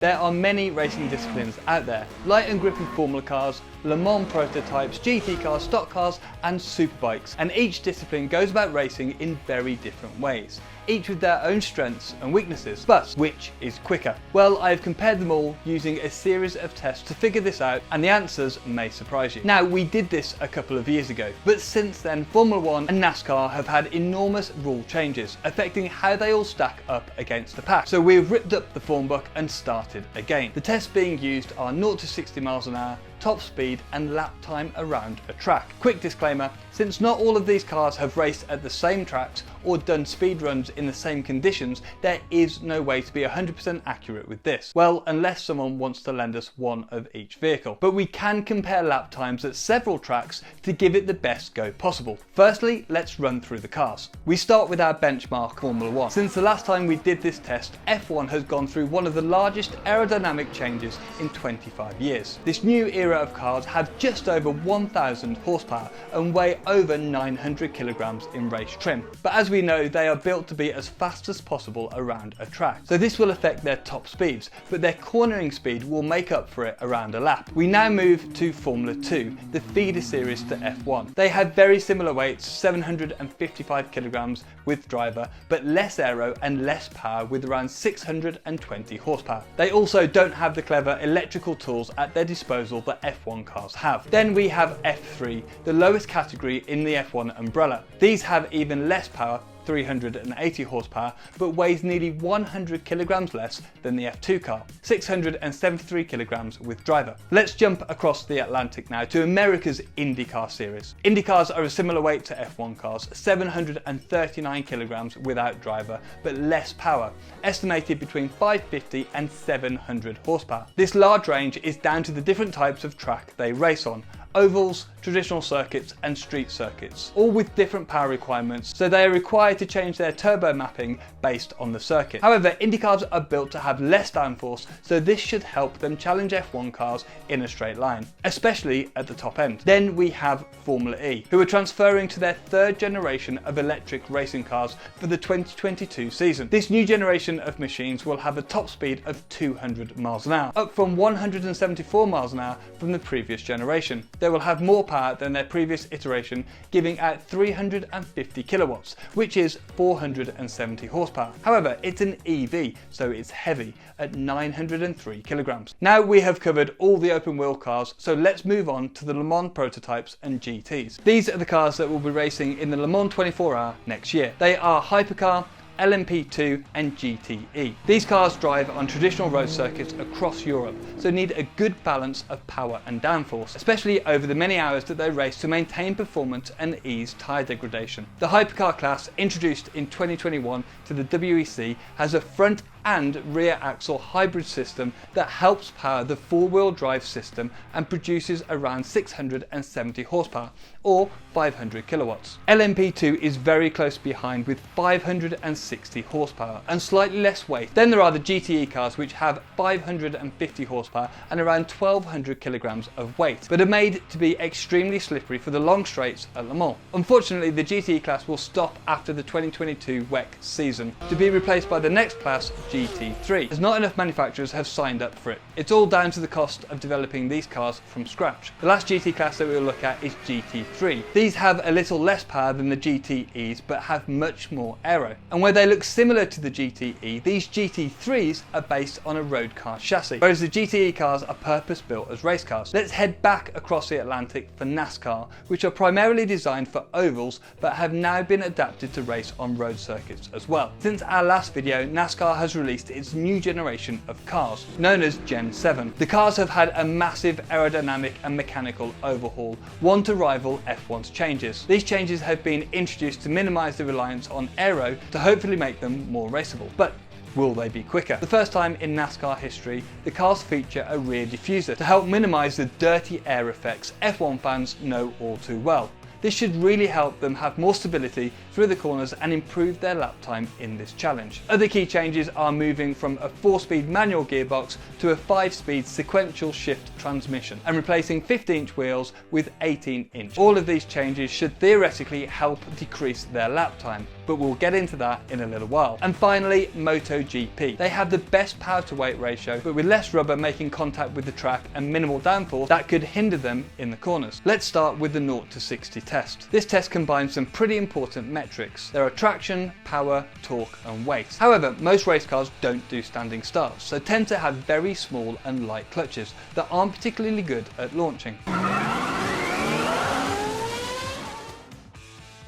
There are many racing disciplines out there: light and grippy Formula cars, Le Mans prototypes, GT cars, stock cars and superbikes, and each discipline goes about racing in very different ways, each with their own strengths and weaknesses. But which is quicker? Well, I've compared them all using a series of tests to figure this out, and the answers may surprise you. Now, we did this a couple of years ago, but since then Formula 1 and NASCAR have had enormous rule changes affecting how they all stack up against the pack. So we've ripped up the form book and started again. The tests being used are 0 to 60 miles an hour, top speed and lap time around a track. Quick disclaimer, since not all of these cars have raced at the same tracks or done speed runs in the same conditions, there is no way to be 100% accurate with this. Well, unless someone wants to lend us one of each vehicle. But we can compare lap times at several tracks to give it the best go possible. Firstly, let's run through the cars. We start with our benchmark Formula 1. Since the last time we did this test, F1 has gone through one of the largest aerodynamic changes in 25 years. This new era of cars have just over 1,000 horsepower and weigh over 900 kilograms in race trim. But as we know, they are built to be as fast as possible around a track. So this will affect their top speeds, but their cornering speed will make up for it around a lap. We now move to Formula 2, the feeder series to F1. They have very similar weights, 755 kilograms with driver, but less aero and less power with around 620 horsepower. They also don't have the clever electrical tools at their disposal that F1 cars have. Then we have F3, the lowest category in the F1 umbrella. These have even less power, 380 horsepower, but weighs nearly 100 kilograms less than the F2 car, 673 kilograms with driver. Let's jump across the Atlantic now to America's INDYCAR series. INDYCARs are a similar weight to F1 cars, 739 kilograms without driver, but less power, estimated between 550 and 700 horsepower. This large range is down to the different types of track they race on: ovals, traditional circuits and street circuits, all with different power requirements, so they are required to change their turbo mapping based on the circuit. However, IndyCars are built to have less downforce, so this should help them challenge F1 cars in a straight line, especially at the top end. Then we have Formula E, who are transferring to their third generation of electric racing cars for the 2022 season. This new generation of machines will have a top speed of 200 miles an hour, up from 174 miles an hour from the previous generation. They will have more power than their previous iteration, giving out 350 kilowatts, which is 470 horsepower. However, it's an EV, so it's heavy at 903 kilograms. Now we have covered all the open wheel cars, so let's move on to the Le Mans prototypes and GTs. These are the cars that will be racing in the Le Mans 24 Hour next year. They are Hypercar, LMP2 and GTE. These cars drive on traditional road circuits across Europe, so need a good balance of power and downforce, especially over the many hours that they race to maintain performance and ease tyre degradation. The Hypercar class, introduced in 2021 to the WEC, has a front and rear axle hybrid system that helps power the four-wheel drive system and produces around 670 horsepower or 500 kilowatts. LMP2 is very close behind with 560 horsepower and slightly less weight. Then there are the GTE cars, which have 550 horsepower and around 1200 kilograms of weight, but are made to be extremely slippery for the long straights at Le Mans. Unfortunately, the GTE class will stop after the 2022 WEC season to be replaced by the next class, GT3, as not enough manufacturers have signed up for it. It's all down to the cost of developing these cars from scratch. The last GT class that we will look at is GT3. These have a little less power than the GTEs, but have much more aero. And where they look similar to the GTE, these GT3s are based on a road car chassis, whereas the GTE cars are purpose built as race cars. Let's head back across the Atlantic for NASCAR, which are primarily designed for ovals, but have now been adapted to race on road circuits as well. Since our last video, NASCAR has released its new generation of cars, known as Gen 7. The cars have had a massive aerodynamic and mechanical overhaul, one to rival F1's changes. These changes have been introduced to minimise the reliance on aero to hopefully make them more raceable. But will they be quicker? The first time in NASCAR history, the cars feature a rear diffuser to help minimise the dirty air effects F1 fans know all too well. This should really help them have more stability through the corners and improve their lap time in this challenge. Other key changes are moving from a 4-speed manual gearbox to a 5-speed sequential shift transmission and replacing 15-inch wheels with 18-inch. All of these changes should theoretically help decrease their lap time, but we'll get into that in a little while. And finally, MotoGP. They have the best power to weight ratio, but with less rubber making contact with the track and minimal downforce that could hinder them in the corners. Let's start with the 0 to 60 test. This test combines some pretty important metrics. There are traction, power, torque and weight. However, most race cars don't do standing starts, so tend to have very small and light clutches that aren't particularly good at launching.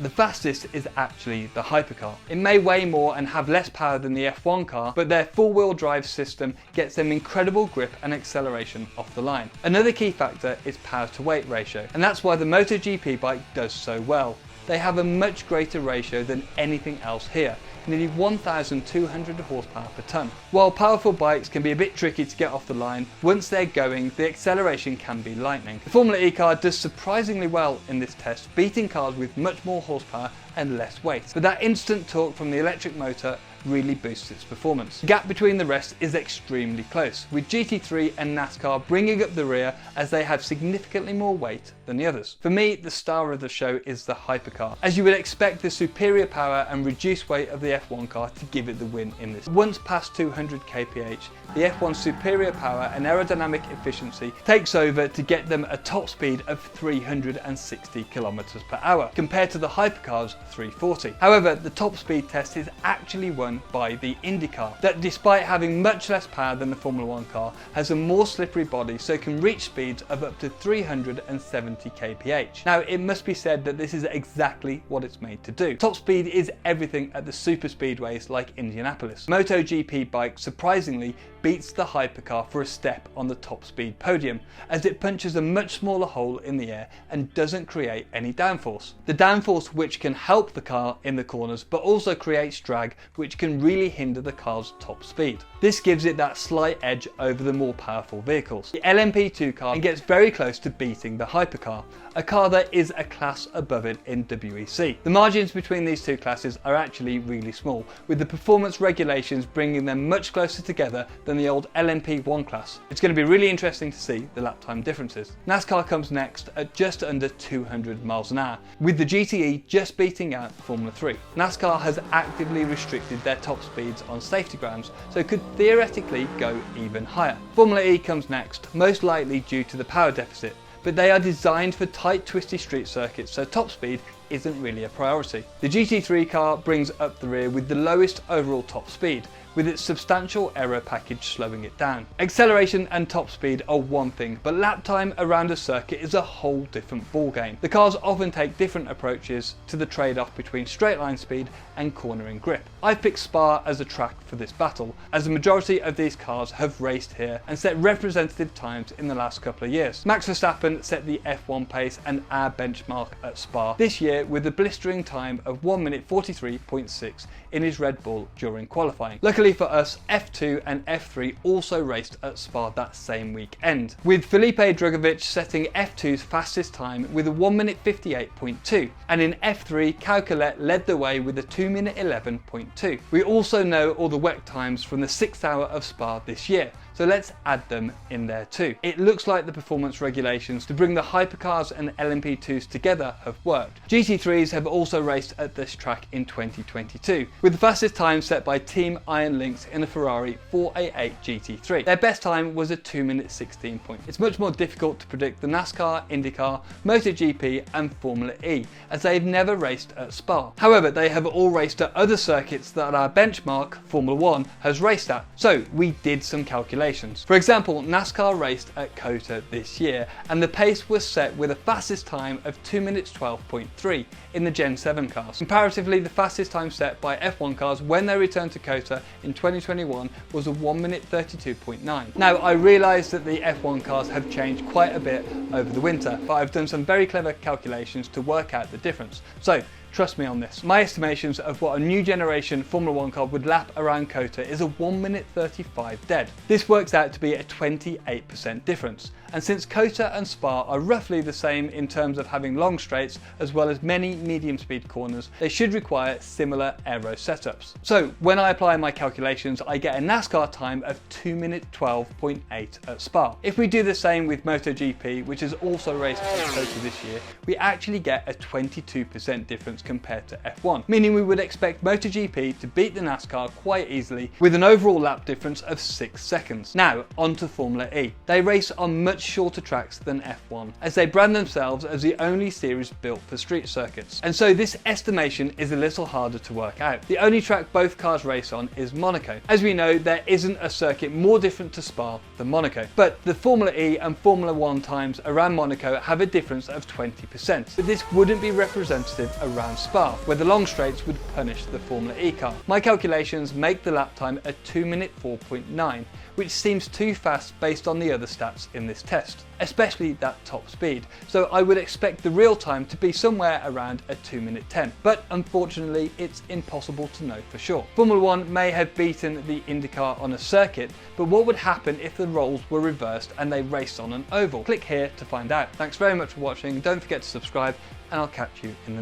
The fastest is actually the hypercar. It may weigh more and have less power than the F1 car, but their four-wheel drive system gets them incredible grip and acceleration off the line. Another key factor is power to weight ratio, and that's why the MotoGP bike does so well. They have a much greater ratio than anything else here, nearly 1,200 horsepower per tonne. While powerful bikes can be a bit tricky to get off the line, once they're going, the acceleration can be lightning. The Formula E car does surprisingly well in this test, beating cars with much more horsepower and less weight. But that instant torque from the electric motor really boosts its performance. The gap between the rest is extremely close, with GT3 and NASCAR bringing up the rear as they have significantly more weight than the others. For me, the star of the show is the hypercar, as you would expect the superior power and reduced weight of the F1 car to give it the win in this. Once past 200 kph, the F1's superior power and aerodynamic efficiency takes over to get them a top speed of 360 km per hour, compared to the hypercar's 340. However, the top speed test is actually won by the INDYCAR, that despite having much less power than the Formula 1 car, has a more slippery body so can reach speeds of up to 370 kph. Now, it must be said that this is exactly what it's made to do. Top speed is everything at the super speedways like Indianapolis. MotoGP bike surprisingly beats the hypercar for a step on the top speed podium, as it punches a much smaller hole in the air and doesn't create any downforce. The downforce which can help the car in the corners but also creates drag which can really hinder the car's top speed. This gives it that slight edge over the more powerful vehicles. The LMP2 car gets very close to beating the hypercar, a car that is a class above it in WEC. The margins between these two classes are actually really small, with the performance regulations bringing them much closer together than the old LMP1 class. It's going to be really interesting to see the lap time differences. NASCAR comes next at just under 200 miles an hour, with the GTE just beating out Formula 3. NASCAR has actively restricted their top speeds on safety grounds, so could theoretically go even higher. Formula E comes next, most likely due to the power deficit, but they are designed for tight, twisty street circuits, so top speed isn't really a priority. The GT3 car brings up the rear with the lowest overall top speed, with its substantial aero package slowing it down. Acceleration and top speed are one thing, but lap time around a circuit is a whole different ballgame. The cars often take different approaches to the trade-off between straight line speed and cornering grip. I've picked Spa as a track for this battle, as the majority of these cars have raced here and set representative times in the last couple of years. Max Verstappen set the F1 pace and our benchmark at Spa this year with a blistering time of 1 minute 43.6 in his Red Bull during qualifying. Luckily for us, F2 and F3 also raced at Spa that same weekend, with Felipe Drugovich setting F2's fastest time with a 1 minute 58.2, and in F3 Kaukelet led the way with a 2 minute 11.2. We also know all the WEC times from the 6th hour of Spa this year, so let's add them in there too. It looks like the performance regulations to bring the hypercars and LMP2s together have worked. GT3s have also raced at this track in 2022, with the fastest time set by Team Iron Lynx in a Ferrari 488 GT3. Their best time was a 2 minute 16. It's much more difficult to predict the NASCAR, INDYCAR, MotoGP and Formula E, as they've never raced at Spa. However, they have all raced at other circuits that our benchmark, Formula 1, has raced at. So we did some calculations. For example, NASCAR raced at COTA this year, and the pace was set with a fastest time of 2 minutes 12.3 in the Gen 7 cars. Comparatively, the fastest time set by F1 cars when they returned to COTA in 2021 was a 1 minute 32.9. Now, I realise that the F1 cars have changed quite a bit over the winter, but I've done some very clever calculations to work out the difference. So, Trust me on this. My estimations of what a new generation Formula 1 car would lap around COTA is a 1 minute 35 dead. This works out to be a 28% difference. And since COTA and Spa are roughly the same in terms of having long straights as well as many medium speed corners, they should require similar aero setups. So when I apply my calculations, I get a NASCAR time of 2 minute 12.8 at Spa. If we do the same with MotoGP, which has also raced at COTA this year, we actually get a 22% difference compared to F1, meaning we would expect MotoGP to beat the NASCAR quite easily with an overall lap difference of 6 seconds. Now on to Formula E. They race on much shorter tracks than F1, as they brand themselves as the only series built for street circuits. And so this estimation is a little harder to work out. The only track both cars race on is Monaco. As we know, there isn't a circuit more different to Spa than Monaco. But the Formula E and Formula 1 times around Monaco have a difference of 20%. But this wouldn't be representative around Spa, where the long straights would punish the Formula E car. My calculations make the lap time a 2 minute 4.9, which seems too fast based on the other stats in this test, especially that top speed. So I would expect the real time to be somewhere around a 2 minute 10, but unfortunately it's impossible to know for sure. Formula 1 may have beaten the INDYCAR on a circuit, but what would happen if the roles were reversed and they raced on an oval? Click here to find out. Thanks very much for watching, don't forget to subscribe, and I'll catch you in the